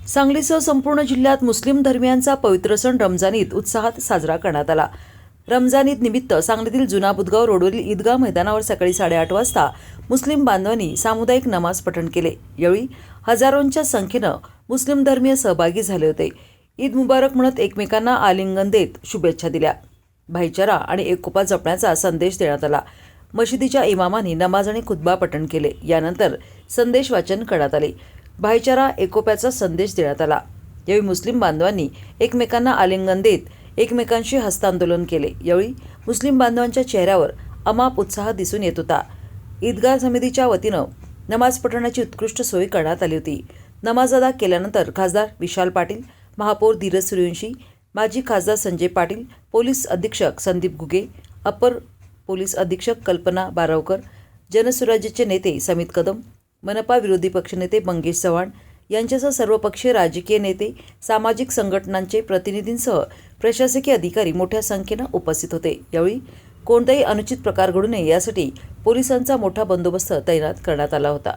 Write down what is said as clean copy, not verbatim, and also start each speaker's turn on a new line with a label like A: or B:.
A: सांगलीसह संपूर्ण जिल्ह्यात मुस्लिम धर्मियांचा पवित्र सण रमजान ईद उत्साहात साजरा करण्यात आला। रमजान ईद निमित्त सांगलीतील जुना बुधगाव रोडवरील ईदगाह मैदानावर सकाळी 8:30 वाजता मुस्लिम बांधवांनी सामुदायिक नमाज पठण केले। यावेळी हजारोंच्या संख्येनं मुस्लिम धर्मीय सहभागी झाले होते। ईद मुबारक म्हणत एकमेकांना आलिंगन देत शुभेच्छा दिल्या। भाईचारा आणि एकोपा जपण्याचा संदेश देण्यात आला। मशिदीच्या इमामांनी नमाज आणि खुतबा पठण केले। यानंतर संदेश वाचन करण्यात आले। भाईचारा एकोप्याचा संदेश देण्यात आला। यावेळी मुस्लिम बांधवांनी एकमेकांना आलिंगन देत एकमेकांशी हस्तांदोलन केले। यावेळी मुस्लिम बांधवांच्या चेहऱ्यावर अमाप उत्साह दिसून येत होता। ईदगाह समितीच्या वतीनं नमाज पठणाची उत्कृष्ट सोय करण्यात आली होती। नमाज अदा केल्यानंतर खासदार विशाल पाटील, महापौर धीरज सूर्यवंशी, माजी खासदार संजय पाटील, पोलीस अधीक्षक संदीप घुगे, अपर पोलीस अधीक्षक कल्पना बारावकर, जनसुराज्याचे नेते समित कदम, मनपा विरोधी पक्षनेते मंगेश चव्हाण यांच्यासह सर्वपक्षीय राजकीय नेते, सामाजिक संघटनांचे प्रतिनिधींसह प्रशासकीय अधिकारी मोठ्या संख्येनं उपस्थित होते। यावेळी कोणताही अनुचित प्रकार घडू नये यासाठी पोलिसांचा मोठा बंदोबस्त तैनात करण्यात आला होता।